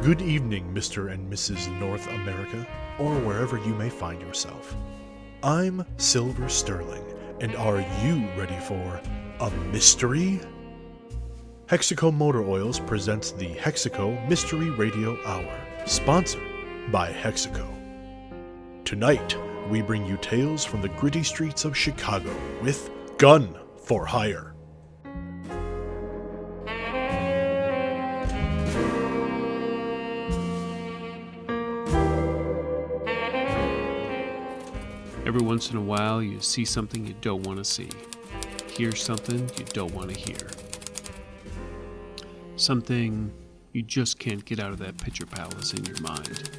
Good evening, Mr. and Mrs. North America, or wherever you may find yourself. I'm Silver Sterling, and are you ready for a mystery? Hexaco Motor Oils presents the Hexaco Mystery Radio Hour, sponsored by Hexaco. Tonight, we bring you tales from the gritty streets of Chicago with Gunn for Hire. Every once in a while, you see something you don't want to see. Hear something you don't want to hear. Something you just can't get out of that picture palace in your mind.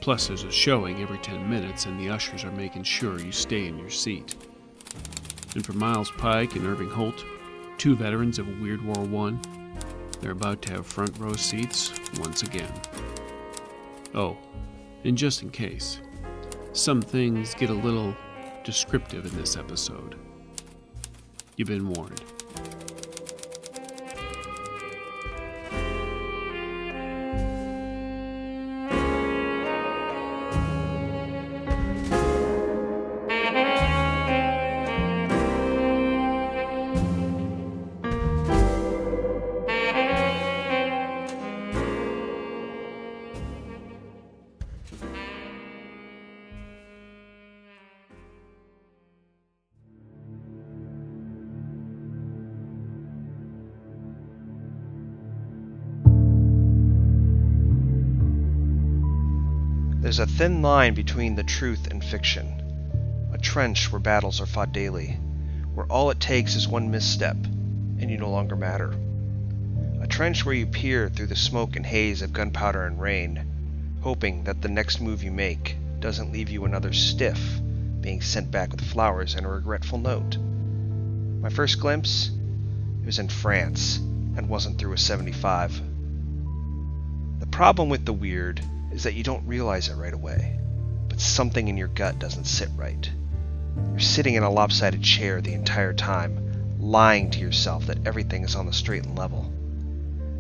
Plus, there's a showing every 10 minutes, and the ushers are making sure you stay in your seat. And for Miles Pike and Irving Holt, two veterans of Weird War I, they're about to have front row seats once again. Oh, and just in case, some things get a little descriptive in this episode. You've been warned. There's a thin line between the truth and fiction, a trench where battles are fought daily, where all it takes is one misstep, and you no longer matter. A trench where you peer through the smoke and haze of gunpowder and rain, hoping that the next move you make doesn't leave you another stiff, being sent back with flowers and a regretful note. My first glimpse? It was in France, and wasn't through a 75. The problem with the weird is that you don't realize it right away, but something in your gut doesn't sit right. You're sitting in a lopsided chair the entire time, lying to yourself that everything is on the straight and level.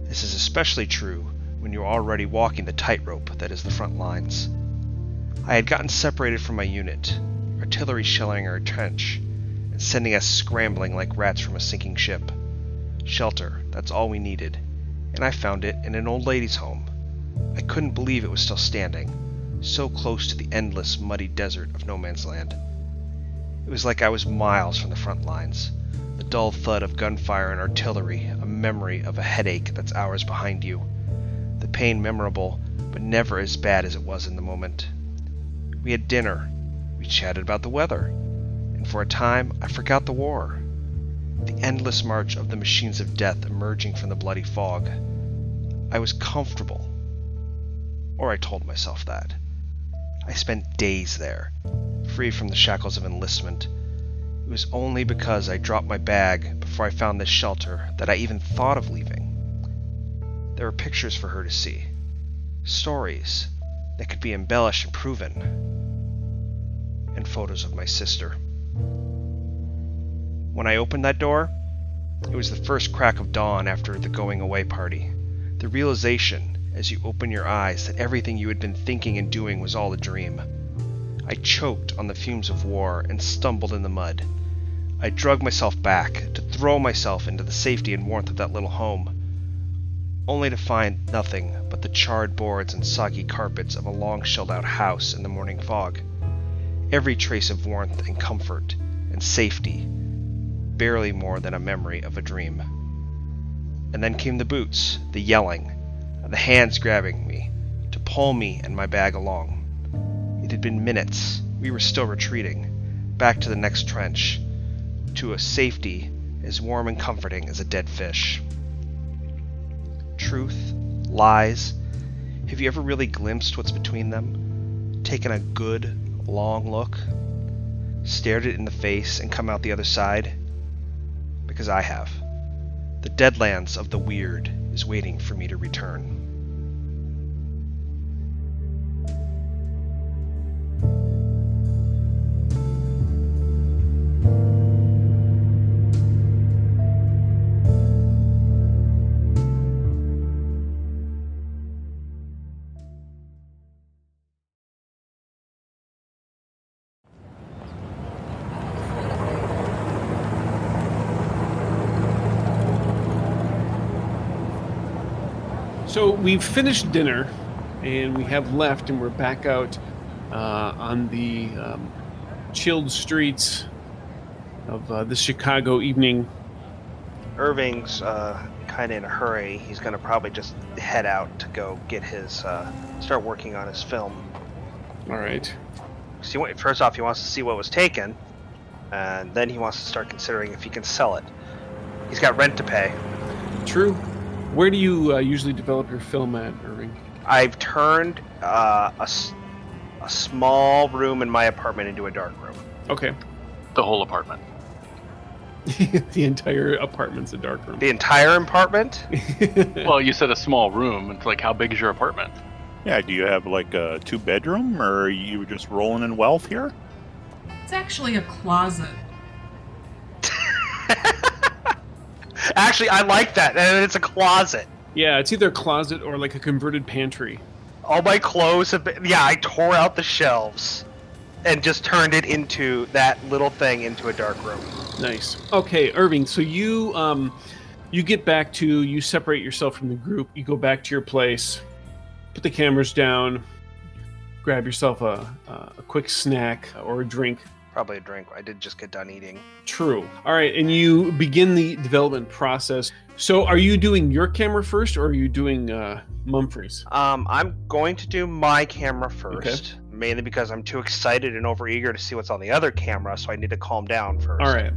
This is especially true when you're already walking the tightrope that is the front lines. I had gotten separated from my unit, artillery shelling our trench, and sending us scrambling like rats from a sinking ship. Shelter, that's all we needed, and I found it in an old lady's home. I couldn't believe it was still standing, so close to the endless, muddy desert of no man's land. It was like I was miles from the front lines, the dull thud of gunfire and artillery, a memory of a headache that's hours behind you, the pain memorable, but never as bad as it was in the moment. We had dinner, we chatted about the weather, and for a time I forgot the war. The endless march of the machines of death emerging from the bloody fog. I was comfortable. Or I told myself that. I spent days there, free from the shackles of enlistment. It was only because I dropped my bag before I found this shelter that I even thought of leaving. There were pictures for her to see. Stories that could be embellished and proven. And photos of my sister. When I opened that door, it was the first crack of dawn after the going away party. The realization, as you open your eyes, that everything you had been thinking and doing was all a dream. I choked on the fumes of war and stumbled in the mud. I dragged myself back to throw myself into the safety and warmth of that little home, only to find nothing but the charred boards and soggy carpets of a long shelled out house in the morning fog. Every trace of warmth and comfort and safety, barely more than a memory of a dream. And then came the boots, the yelling, the hands grabbing me to pull me and my bag along. It had been minutes. We were still retreating, back to the next trench, to a safety as warm and comforting as a dead fish. Truth, lies, have you ever really glimpsed what's between them? Taken a good, long look? Stared it in the face and come out the other side? Because I have. The deadlands of the weird is waiting for me to return. So we've finished dinner, and we have left, and we're back out on the chilled streets of the Chicago evening. Irving's kind of in a hurry. He's going to probably just head out to go get his, start working on his film. All right. First off, he wants to see what was taken, and then he wants to start considering if he can sell it. He's got rent to pay. True. Where do you usually develop your film at, Irving? I've turned a small room in my apartment into a dark room. Okay. The whole apartment. The entire apartment's a dark room. The entire apartment? Well, you said a small room. It's like, how big is your apartment? Yeah, do you have like a 2-bedroom, or are you just rolling in wealth here? It's actually a closet. Actually, I like that. And it's a closet. Yeah, it's either a closet or like a converted pantry. All my clothes have been... Yeah, I tore out the shelves and just turned it into that little thing into a dark room. Nice. Okay, Irving, so you get back to... You separate yourself from the group. You go back to your place, put the cameras down, grab yourself a quick snack or a drink. Probably a drink. I did just get done eating. True. All right, and you begin the development process. So are you doing your camera first, or are you doing Mumfrey's? I'm going to do my camera first, mainly because I'm too excited and overeager to see what's on the other camera, so I need to calm down first. All right.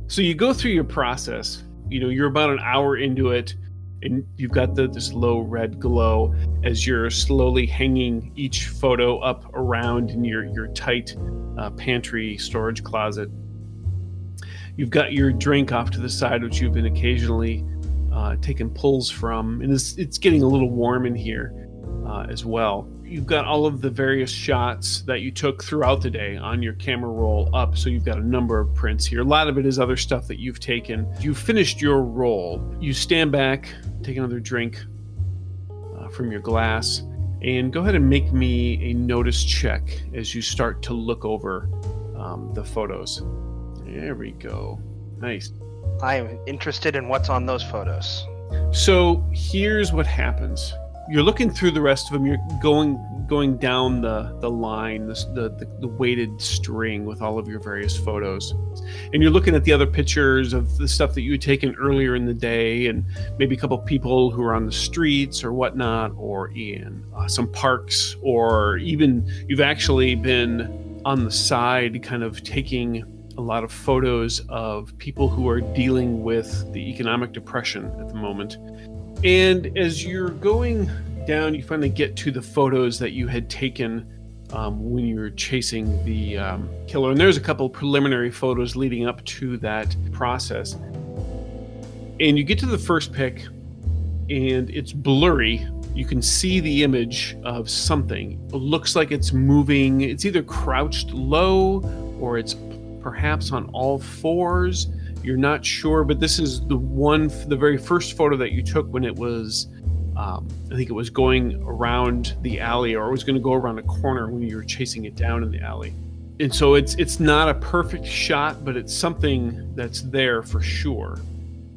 So you go through your process. You know, you're about an hour into it, and you've got this low red glow as you're slowly hanging each photo up around in your tight pantry storage closet. You've got your drink off to the side, which you've been occasionally taking pulls from, and it's getting a little warm in here as well. You've got all of the various shots that you took throughout the day on your camera roll up, so you've got a number of prints here. A lot of it is other stuff that you've taken. You've finished your roll. You stand back, take another drink from your glass, and go ahead and make me a notice check as you start to look over the photos. There we go. Nice. I am interested in what's on those photos. So here's what happens. You're looking through the rest of them. You're going down the line, the weighted string with all of your various photos. And you're looking at the other pictures of the stuff that you had taken earlier in the day, and maybe a couple people who are on the streets or whatnot, or in some parks, or even you've actually been on the side kind of taking a lot of photos of people who are dealing with the economic depression at the moment. And as you're going down, you finally get to the photos that you had taken when you were chasing the killer. And there's a couple preliminary photos leading up to that process. And you get to the first pic, and it's blurry. You can see the image of something. It looks like it's moving. It's either crouched low or it's perhaps on all fours. You're not sure, but this is the very first photo that you took when it was, I think it was going around the alley, or it was going to go around a corner when you were chasing it down in the alley. And so it's not a perfect shot, but it's something that's there for sure.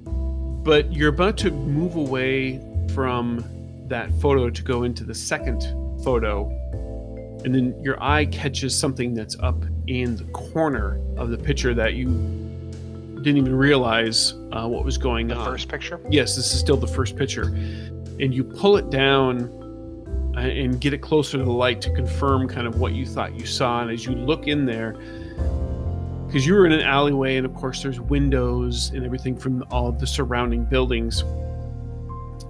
But you're about to move away from that photo to go into the second photo, and then your eye catches something that's up in the corner of the picture that you didn't even realize what was going on. The first picture? Yes, this is still the first picture. And you pull it down and get it closer to the light to confirm kind of what you thought you saw. And as you look in there, because you were in an alleyway, and of course there's windows and everything from all of the surrounding buildings,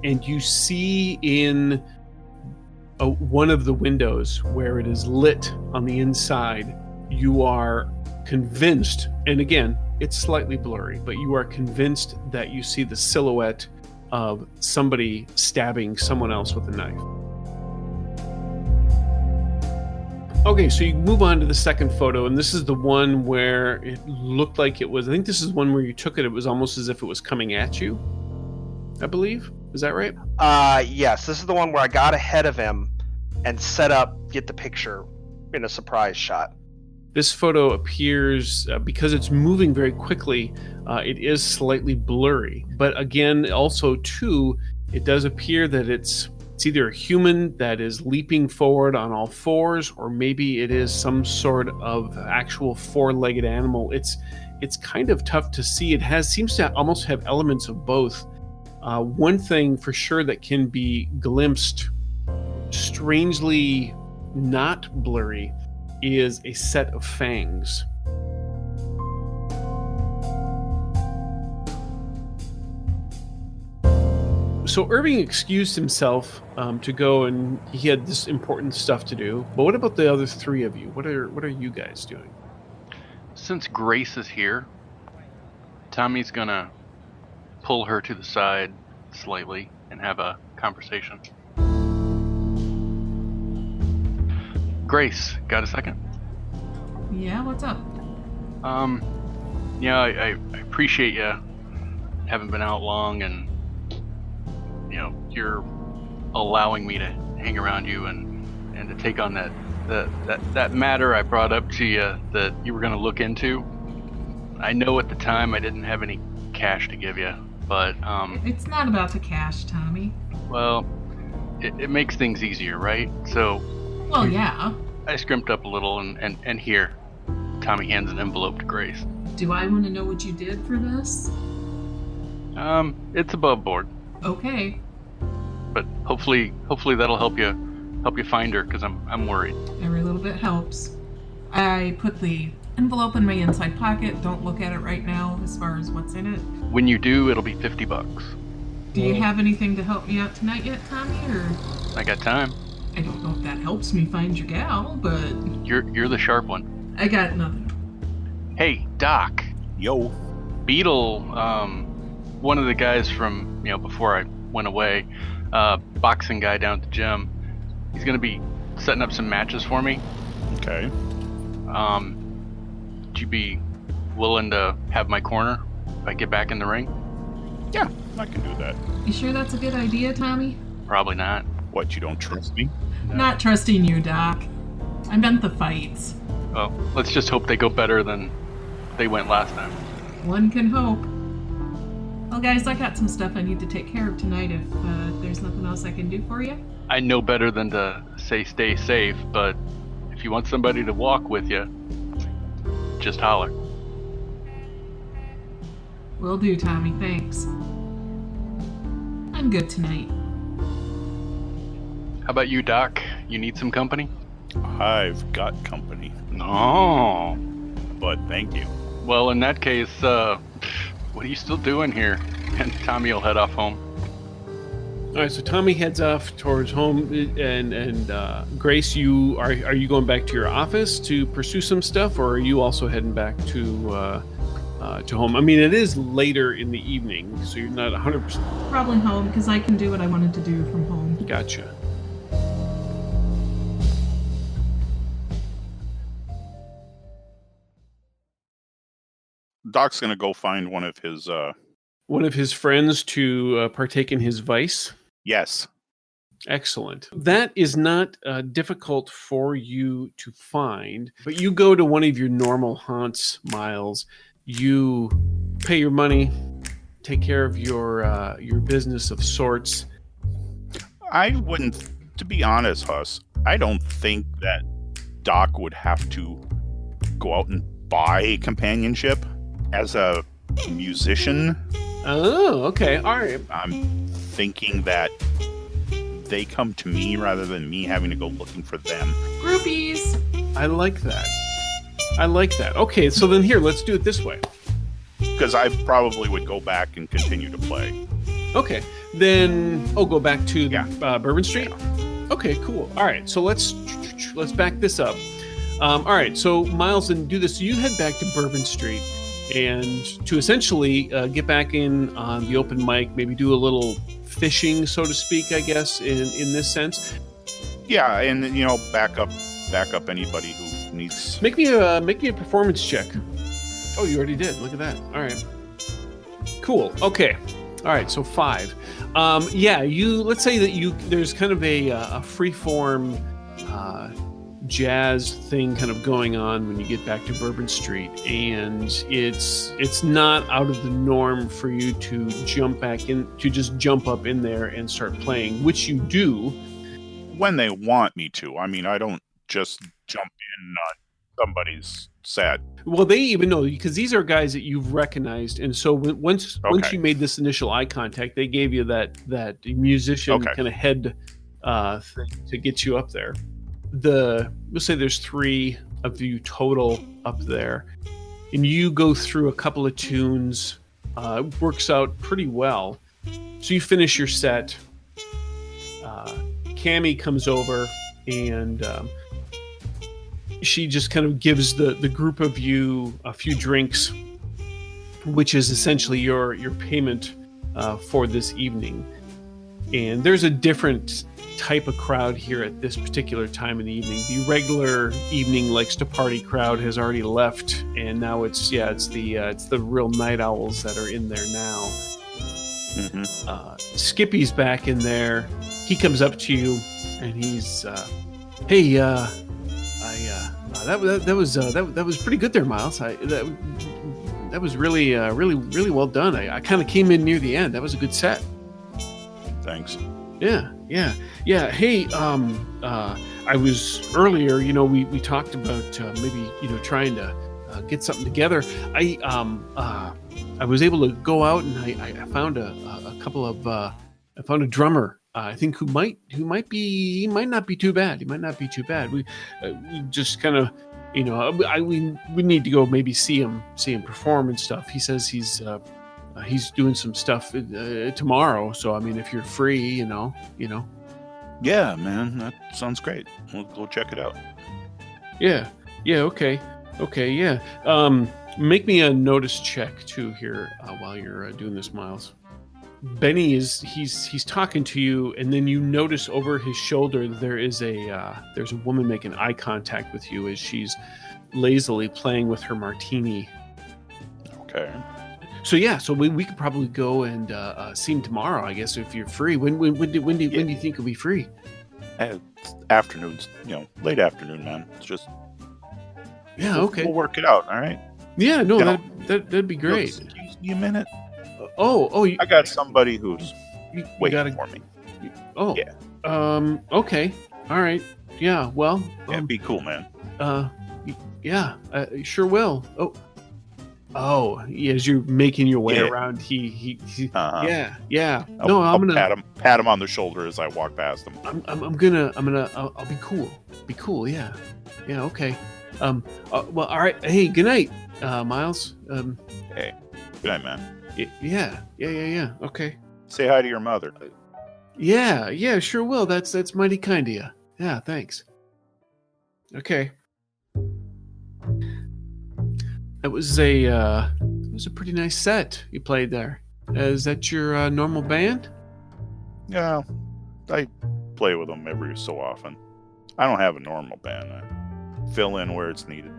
and you see in one of the windows where it is lit on the inside, you are convinced, and again, it's slightly blurry, but you are convinced that you see the silhouette of somebody stabbing someone else with a knife. Okay, so you move on to the second photo, and this is the one where it looked like it was, I think this is one where you took it, it was almost as if it was coming at you, I believe. Is that right? Yes, this is the one where I got ahead of him and set up, get the picture in a surprise shot. This photo appears, because it's moving very quickly, it is slightly blurry. But again, also too, it does appear that it's either a human that is leaping forward on all fours, or maybe it is some sort of actual four-legged animal. It's kind of tough to see. It seems to almost have elements of both. One thing for sure that can be glimpsed, strangely not blurry, is a set of fangs. So Irving excused himself to go, and he had this important stuff to do. But what about the other three of you? What are you guys doing? Since Grace is here, Tommy's gonna pull her to the side slightly and have a conversation. Grace, got a second? Yeah, what's up? Yeah, I appreciate you. Haven't been out long, and you're allowing me to hang around you and to take on that matter I brought up to you that you were going to look into. I know at the time I didn't have any cash to give you, but It's not about the cash, Tommy. well, it makes things easier, right? So Well, yeah. I scrimped up a little, and here, Tommy hands an envelope to Grace. Do I want to know what you did for this? It's above board, Okay. but hopefully that'll help you find her, because I'm worried. Every little bit helps. I put the envelope in my inside pocket. Don't look at it right now as far as what's in it. When you do, it'll be $50. Do you have anything to help me out tonight yet, Tommy? Or I got time. I don't know if that helps me find your gal, but You're the sharp one. I got nothing. Hey, Doc. Yo. Beetle, one of the guys from, before I went away, boxing guy down at the gym, he's going to be setting up some matches for me. Okay. Would you be willing to have my corner if I get back in the ring? Yeah, I can do that. You sure that's a good idea, Tommy? Probably not. What, you don't trust me? Not trusting you, Doc. I meant the fights. Well, let's just hope they go better than they went last time. One can hope. Well, guys, I got some stuff I need to take care of tonight. If there's nothing else I can do for you. I know better than to say stay safe, but if you want somebody to walk with you, just holler. Will do, Tommy. Thanks. I'm good tonight. How about you, Doc? You need some company? I've got company, No. but thank you. Well, in that case, what are you still doing here? And Tommy will head off home. All right, so Tommy heads off towards home, and Grace, are you going back to your office to pursue some stuff, or are you also heading back to home? I mean, it is later in the evening, so you're not 100%. Probably home, because I can do what I wanted to do from home. Gotcha. Doc's gonna go find one of his friends to partake in his vice. Yes. Excellent. That is not difficult for you to find, but you go to one of your normal haunts, Miles. You pay your money, take care of your business of sorts. I wouldn't, to be honest, Huss, I don't think that Doc would have to go out and buy companionship as a musician. Oh, okay. All right. I'm thinking that they come to me rather than me having to go looking for them. Groupies! I like that. Okay, so then here, let's do it this way. Because I probably would go back and continue to play. Okay, then go back to Bourbon Street. Yeah. Okay, cool. All right, so let's back this up. All right, so Miles, and do this. You head back to Bourbon Street, and to essentially get back in on the open mic, maybe do a little fishing, so to speak, I guess, in this sense. Yeah, and back up anybody who needs. Make me a performance check. Oh, you already did. Look at that. All right. Cool. Okay. All right. So 5. Let's say that there's kind of a free form jazz thing kind of going on when you get back to Bourbon Street, and it's not out of the norm for you to just jump up in there and start playing, which you do when they want me to. I mean, I don't just jump in on somebody's set. Well, they even know, because these are guys that you've recognized, and so once you made this initial eye contact, they gave you that musician kind of head thing to get you up there. We'll say there's 3 of you total up there, and you go through a couple of tunes. It works out pretty well. So you finish your set. Cammie comes over, and she just kind of gives the group of you a few drinks, which is essentially your payment for this evening. And there's a different type of crowd here at this particular time in the evening. The regular evening likes to party crowd has already left, and now it's the real night owls that are in there now. Skippy's back in there. He comes up to you and he's hey, that was pretty good there, Miles. That was really well done. I kind of came in near the end. That was a good set. Thanks. Yeah. Hey, I was earlier. We talked about maybe trying to get something together. I was able to go out and I found a couple of I found a drummer. I think who might not be too bad. He might not be too bad. We just kind of, we need to go maybe see him perform and stuff. He says he's doing some stuff tomorrow. So I mean, if you're free, Yeah, man, that sounds great. We'll go check it out. Yeah. Okay. Yeah. Make me a notice check too here while you're doing this, Miles. Benny he's talking to you, and then you notice over his shoulder there's a woman making eye contact with you as she's lazily playing with her martini. Okay. So we could probably go and see him tomorrow, I guess, if you're free. When do you think you'll be free? Afternoons, late afternoon, man. It's just okay. We'll work it out. All right. Yeah, no, that'd be great. Excuse me a minute. I got somebody who's waiting for me. Oh, yeah. Okay, all right. Yeah, well, be cool, man. Yeah, sure will. Oh, as you're making your way around, he yeah. No, I'm gonna pat him on the shoulder as I walk past him. I'll be cool. Be cool, yeah. Yeah, okay. Well, all right. Hey, good night, Miles. Hey, good night, man. Yeah. Okay. Say hi to your mother. Yeah, sure will. That's mighty kind of you. Yeah, thanks. Okay. It was a pretty nice set you played there. Is that your normal band? Yeah, I play with them every so often. I don't have a normal band. I fill in where it's needed.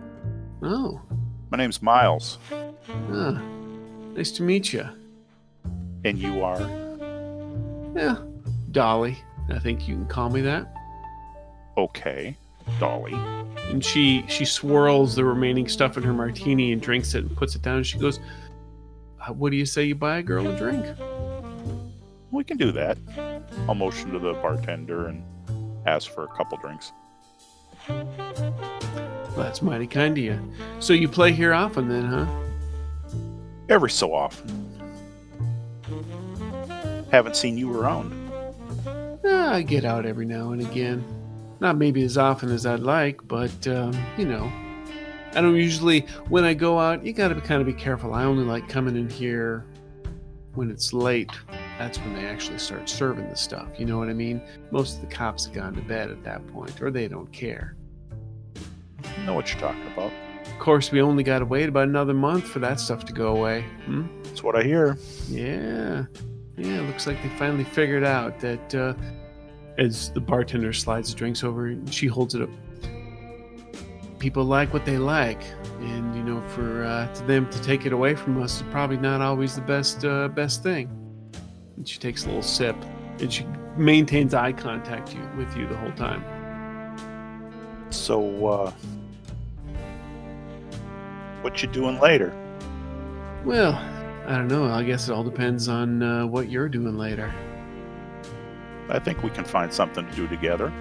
Oh. My name's Miles. Nice to meet you. And you are? Yeah, Dolly. I think you can call me that. Okay, Dolly. And she swirls the remaining stuff in her martini and drinks it and puts it down. And she goes, what do you say you buy a girl a drink? We can do that. I'll motion to the bartender and ask for a couple drinks. Well, that's mighty kind of you. So you play here often then, huh? Every so often. Haven't seen you around. I get out every now and again. Not maybe as often as I'd like, but, I don't usually, when I go out, you gotta kind of be careful. I only like coming in here when it's late. That's when they actually start serving the stuff. You know what I mean? Most of the cops have gone to bed at that point, or they don't care. I know what you're talking about. Of course, we only gotta wait about another month for that stuff to go away. That's what I hear. Yeah, looks like they finally figured out that, as the bartender slides the drinks over, she holds it up. People like what they like, and for to them to take it away from us is probably not always the best thing. And she takes a little sip, and she maintains eye contact with you the whole time. So, what you doing later? Well, I don't know. I guess it all depends on what you're doing later. I think we can find something to do together.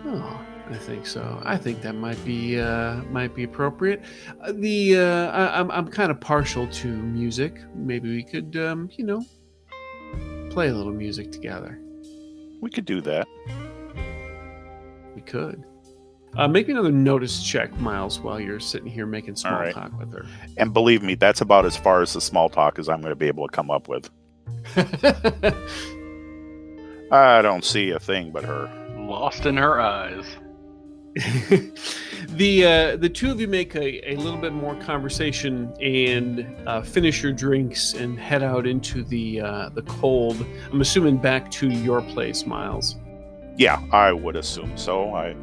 Oh, I think so. I think that might be appropriate. I'm kind of partial to music. Maybe we could play a little music together. We could do that. We could. Make me another notice check, Miles, while you're sitting here making small All right. talk with her. And believe me, that's about as far as the small talk as I'm going to be able to come up with. I don't see a thing but her. Lost in her eyes. The two of you make a little bit more conversation and finish your drinks and head out into the cold. I'm assuming back to your place, Miles. Yeah, I would assume so. I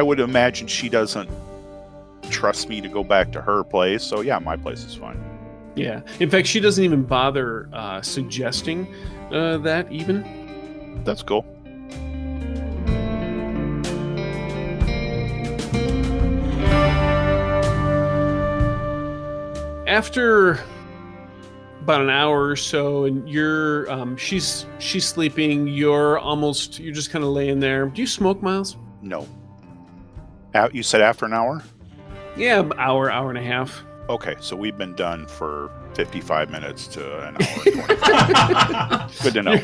would imagine she doesn't trust me to go back to her place. So yeah, my place is fine. Yeah. In fact, she doesn't even bother suggesting that even. That's cool. After about an hour or so, and you're she's sleeping, you're just kind of laying there. Do you smoke, Miles? No. You said after an hour? Yeah, hour and a half. Okay, so we've been done for 55 minutes to an hour and 25. Good to know.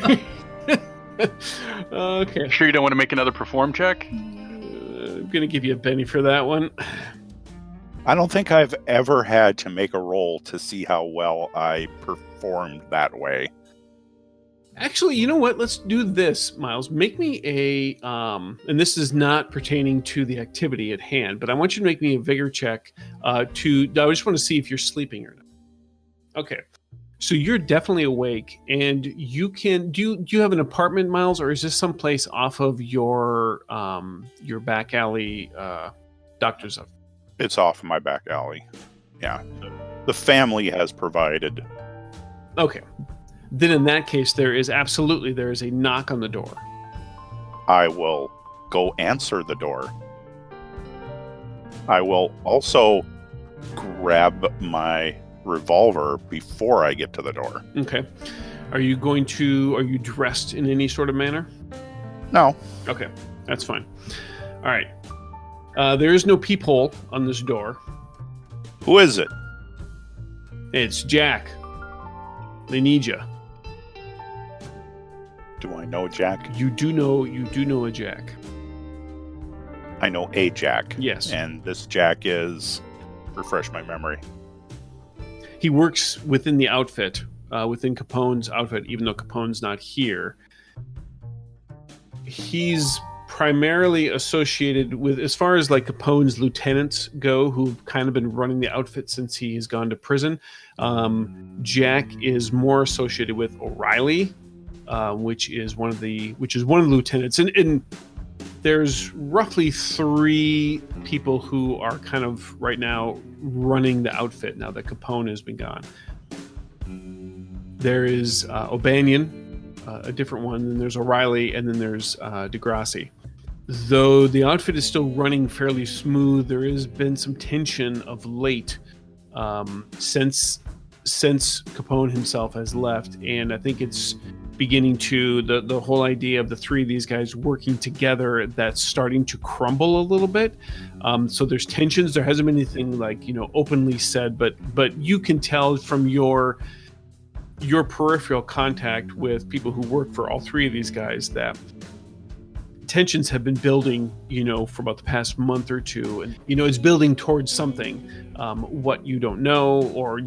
Okay. Sure you don't want to make another perform check? I'm gonna give you a penny for that one. I don't think I've ever had to make a roll to see how well I performed that way. Actually, you know what? Let's do this, Miles. Make me a and this is not pertaining to the activity at hand, but I want you to make me a vigor check. I just want to see if you're sleeping or not. Okay, so you're definitely awake, and you can. Do you have an apartment, Miles, or is this someplace off of your back alley doctor's office? It's off my back alley. Yeah, the family has provided. Okay. Then in that case, there is a knock on the door. I will go answer the door. I will also grab my revolver before I get to the door. Okay. Are you dressed in any sort of manner? No. Okay, that's fine. All right. There is no peephole on this door. Who is it? It's Jack. They need you. Do I know Jack? You do know a Jack. I know a Jack. Yes. And this Jack is... Refresh my memory. He works within the outfit, within Capone's outfit, even though Capone's not here. He's primarily associated with, as far as like Capone's lieutenants go, who've kind of been running the outfit since he's gone to prison. Jack is more associated with O'Reilly, which is one of the lieutenants, and there's roughly 3 people who are kind of right now running the outfit now that Capone has been gone. There is O'Banion, a different one, then there's O'Reilly, and then there's DeGrassi. Though the outfit is still running fairly smooth, there has been some tension of late since Capone himself has left, and I think it's beginning to the whole idea of the 3 of these guys working together that's starting to crumble a little bit. So there's tensions. There hasn't been anything openly said, but you can tell from your peripheral contact with people who work for all 3 of these guys that tensions have been building, for about the past month or two, and it's building towards something. What you don't know, or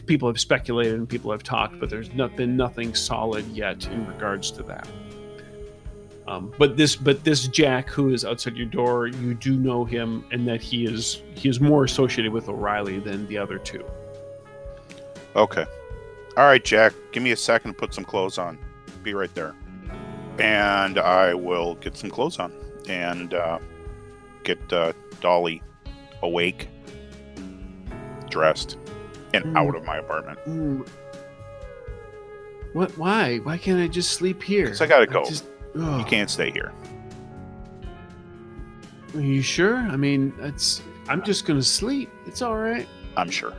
people have speculated and people have talked, but there's been nothing solid yet in regards to that. But this Jack, who is outside your door, you do know him, and that he is more associated with O'Reilly than the other 2. Okay. All right, Jack. Give me a second to put some clothes on. Be right there. And I will get some clothes on and get Dolly awake, dressed, and out of my apartment. What? Why? Why can't I just sleep here? Because I gotta go. You You can't stay here. Are you sure? I mean, I'm just gonna sleep. It's all right. I'm sure.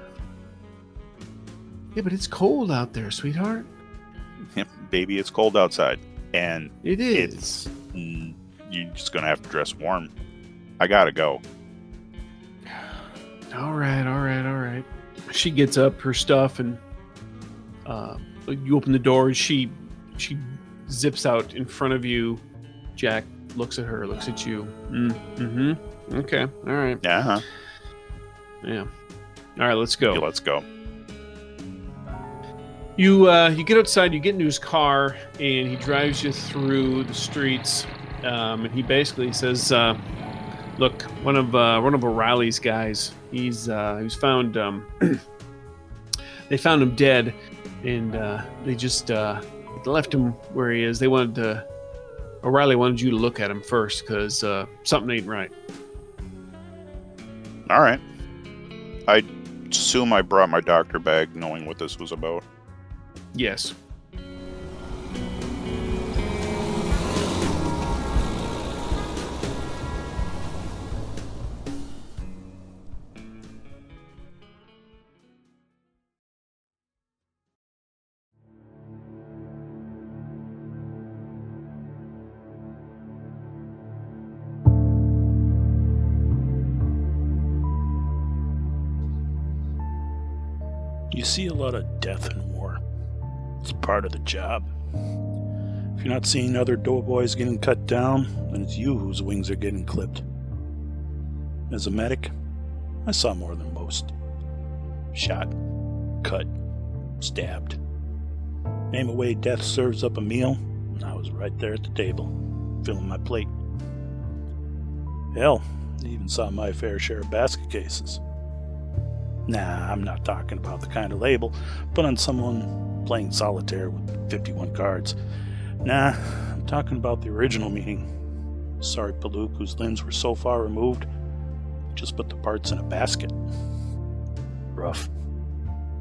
Yeah, but it's cold out there, sweetheart. Yep, baby, it's cold outside. And It is. you're just going to have to dress warm. I got to go. All right. She gets up her stuff and you open the door. She zips out in front of you. Jack looks at her, looks at you. Mm-hmm. Okay. All right. Yeah. Yeah. All right. Let's go. Okay, let's go. You get outside. You get into his car, and he drives you through the streets. And he basically says, "Look, one of O'Reilly's guys. He was found. They found him dead, and they just left him where he is. O'Reilly wanted you to look at him first because something ain't right." All right. I assume I brought my doctor bag knowing what this was about. Yes. You see a lot of death in war. It's part of the job. If you're not seeing other doughboys getting cut down, then it's you whose wings are getting clipped. As a medic, I saw more than most. Shot, cut, stabbed. Name a way death serves up a meal, and I was right there at the table, filling my plate. Hell, I even saw my fair share of basket cases. Nah, I'm not talking about the kind of label put on someone playing solitaire with 51 cards. Nah, I'm talking about the original meaning. Sorry Palook, whose limbs were so far removed, just put the parts in a basket. Rough.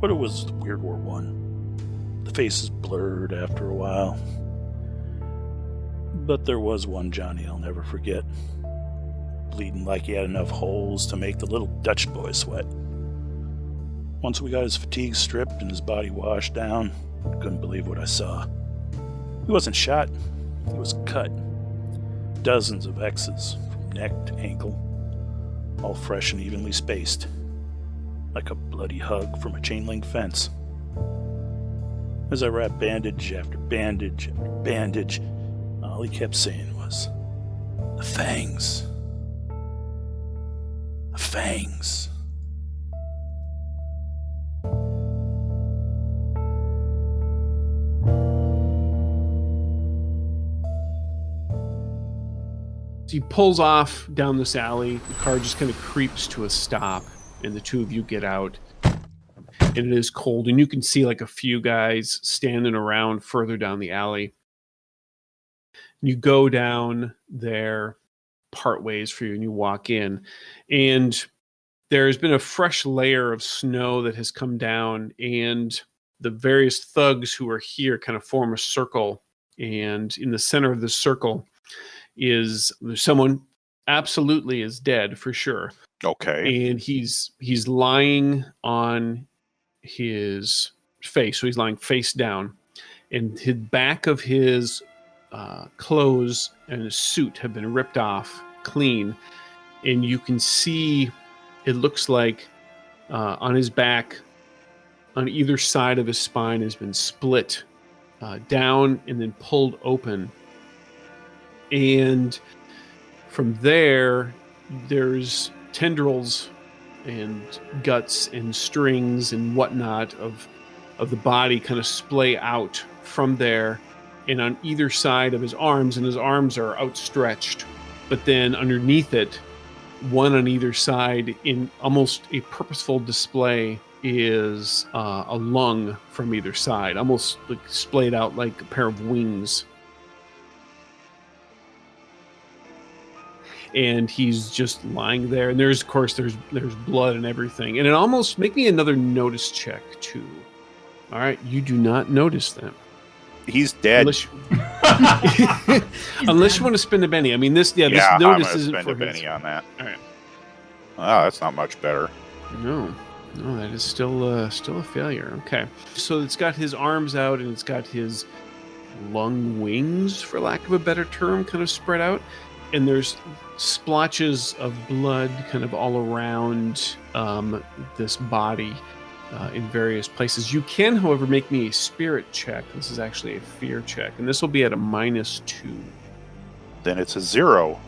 But it was Weird War I. The faces blurred after a while. But there was one Johnny I'll never forget. Bleeding like he had enough holes to make the little Dutch boy sweat. Once we got his fatigue stripped and his body washed down, I couldn't believe what I saw. He wasn't shot, he was cut. Dozens of X's from neck to ankle, all fresh and evenly spaced, like a bloody hug from a chain link fence. As I wrapped bandage after bandage after bandage, all he kept saying was, "The fangs. The fangs." He pulls off down this alley. The car just kind of creeps to a stop, and the two of you get out. And it is cold, and you can see like a few guys standing around further down the alley. You go down there, part ways for you, and you walk in. And there's been a fresh layer of snow that has come down, and the various thugs who are here kind of form a circle. And in the center of the circle is someone absolutely is dead for sure. Okay. And he's lying on his face. So he's lying face down. And the back of his clothes and his suit have been ripped off clean. And you can see, it looks like on his back, on either side of his spine has been split down and then pulled open. And from there's tendrils and guts and strings and whatnot of the body kind of splay out from there, and on either side of his arms, and his arms are outstretched, but then underneath it, one on either side in almost a purposeful display is a lung from either side, almost like splayed out like a pair of wings. And he's just lying there, and there's blood and everything, and it almost make me another notice check too. All right, you do not notice them. He's dead. Unless you want to spend a penny. I mean, this I'm notice gonna isn't spend for a penny his. on that. All right. Oh, that's not much better. No, that is still a failure. Okay, so it's got his arms out and it's got his lung wings, for lack of a better term, kind of spread out, and there's splotches of blood kind of all around this body in various places. You can, however, make me a spirit check. This is actually a fear check, and this will be at a -2. Then it's a 0.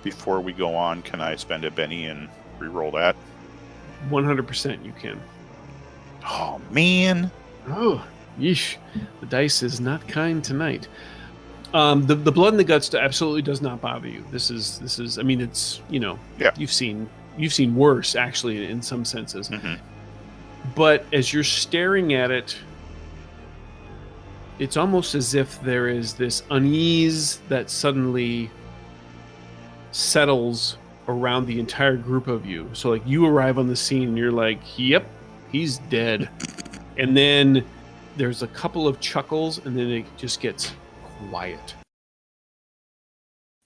Before we go on, can I spend a penny and re-roll that? 100% you can. Oh, man. Oh, yeesh. The dice is not kind tonight. The blood in the guts absolutely does not bother you. This is. I mean, it's Yeah. You've seen worse, actually, in some senses. Mm-hmm. But as you're staring at it, it's almost as if there is this unease that suddenly settles around the entire group of you. So like you arrive on the scene and you're like, yep, he's dead. And then there's a couple of chuckles and then it just gets quiet.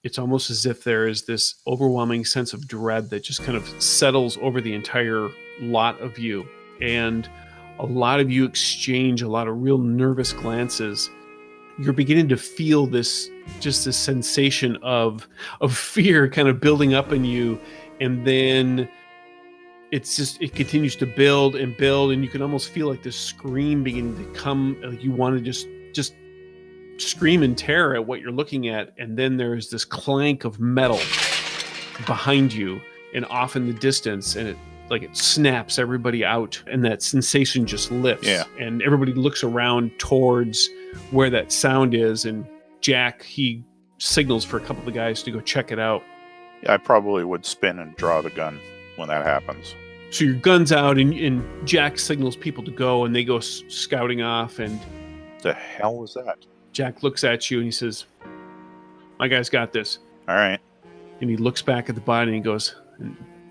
It's almost as if there is this overwhelming sense of dread that just kind of settles over the entire lot of you. And a lot of you exchange a lot of real nervous glances. You're beginning to feel this sensation of fear kind of building up in you, and then it continues to build and build, and you can almost feel like this scream beginning to come. Like you want to just scream in terror at what you're looking at, and then there's this clank of metal behind you and off in the distance, and it snaps everybody out, and that sensation just lifts. Yeah. And everybody looks around towards where that sound is, and Jack, he signals for a couple of guys to go check it out. I probably would spin and draw the gun when that happens. So your gun's out, and Jack signals people to go, and they go scouting off, and The hell was that? Jack looks at you and he says, "My guy's got this." All right. And he looks back at the body and he goes, "I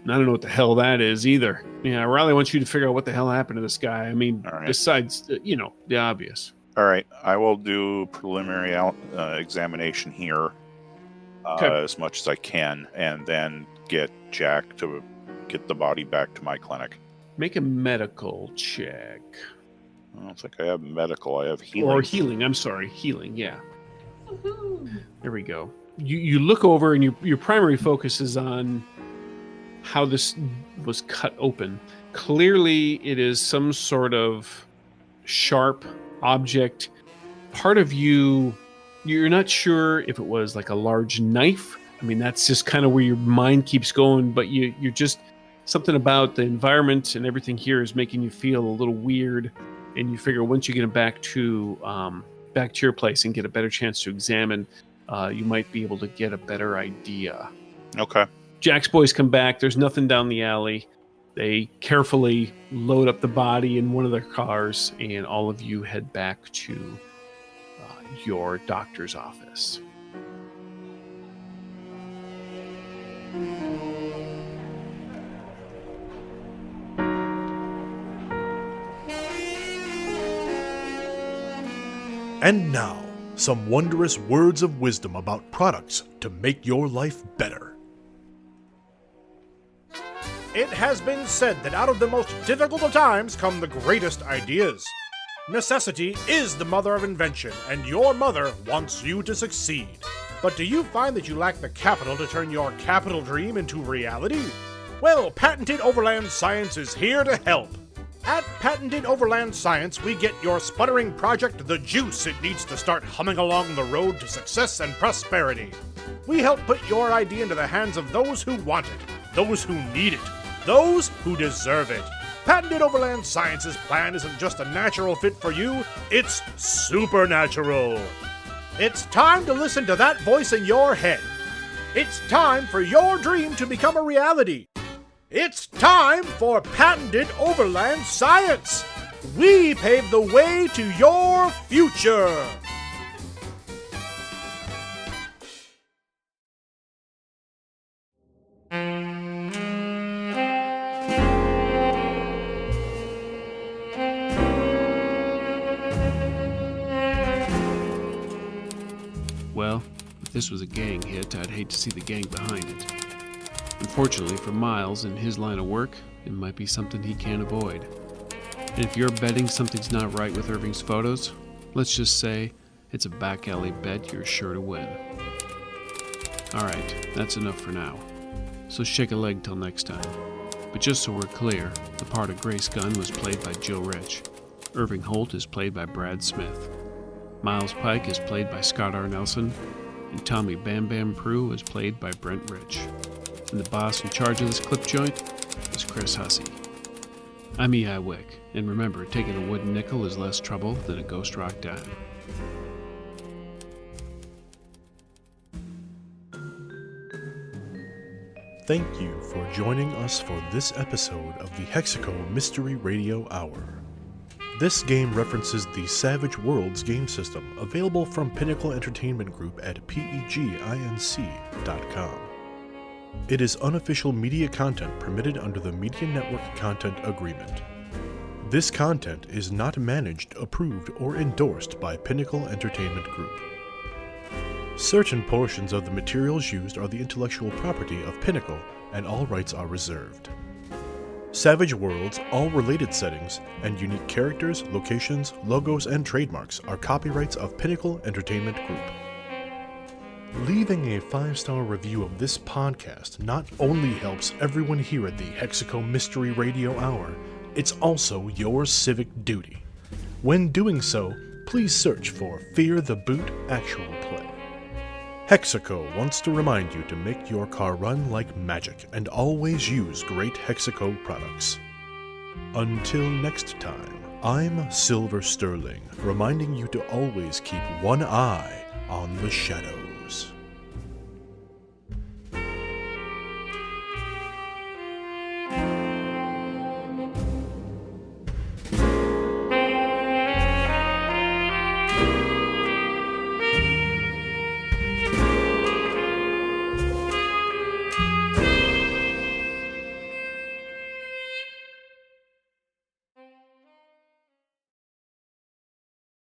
don't know what the hell that is either. Yeah, I really want you to figure out what the hell happened to this guy. I mean, All right. besides, the obvious." All right. I will do preliminary examination here Okay. as much as I can, and then get Jack to get the body back to my clinic. Make a medical check. I don't think I have medical. I have healing. Or healing. I'm sorry. Healing, yeah. Woohoo. There we go. You look over and your primary focus is on how this was cut open. Clearly, it is some sort of sharp object. Part of you're not sure if it was like a large knife. I mean, that's just kind of where your mind keeps going, but you're just something about the environment and everything here is making you feel a little weird. And you figure once you get it back to your place and get a better chance to examine, you might be able to get a better idea. Okay. Jack's boys come back. There's nothing down the alley. They carefully load up the body in one of their cars, and all of you head back to your doctor's office. And now, some wondrous words of wisdom about products to make your life better. It has been said that out of the most difficult of times come the greatest ideas. Necessity is the mother of invention, and your mother wants you to succeed. But do you find that you lack the capital to turn your capital dream into reality? Well, Patented Overland Science is here to help. At Patented Overland Science, we get your sputtering project the juice it needs to start humming along the road to success and prosperity. We help put your idea into the hands of those who want it, those who need it, those who deserve it. Patented Overland Science's plan isn't just a natural fit for you, it's supernatural. It's time to listen to that voice in your head. It's time for your dream to become a reality. It's time for Patented Overland Science. We pave the way to your future. well, if this was a gang hit, I'd hate to see the gang behind it. Unfortunately for Miles and his line of work, it might be something he can't avoid. And if you're betting something's not right with Irving's photos, let's just say it's a back alley bet you're sure to win. Alright, that's enough for now. So shake a leg till next time. But just so we're clear, the part of Grace Gunn was played by Joe Rich. Irving Holt is played by Brad Smith. Miles Pike is played by Scott R. Nelson, and Tommy Bam Bam Prue is played by Brent Rich. And the boss in charge of this clip joint is Chris Hussey. I'm E.I. Wick, and remember, taking a wooden nickel is less trouble than a ghost rock dime. Thank you for joining us for this episode of the Hexaco Mystery Radio Hour. This game references the Savage Worlds game system, available from Pinnacle Entertainment Group at peginc.com. It is unofficial media content permitted under the Media Network Content Agreement. This content is not managed, approved, or endorsed by Pinnacle Entertainment Group. Certain portions of the materials used are the intellectual property of Pinnacle, and all rights are reserved. Savage Worlds, all related settings, and unique characters, locations, logos, and trademarks are copyrights of Pinnacle Entertainment Group. Leaving a 5-star review of this podcast not only helps everyone here at the Hexaco Mystery Radio Hour, it's also your civic duty. When doing so, please search for Fear the Boot Actual Play. Hexaco wants to remind you to make your car run like magic and always use great Hexaco products. Until next time, I'm Silver Sterling, reminding you to always keep one eye on the shadows.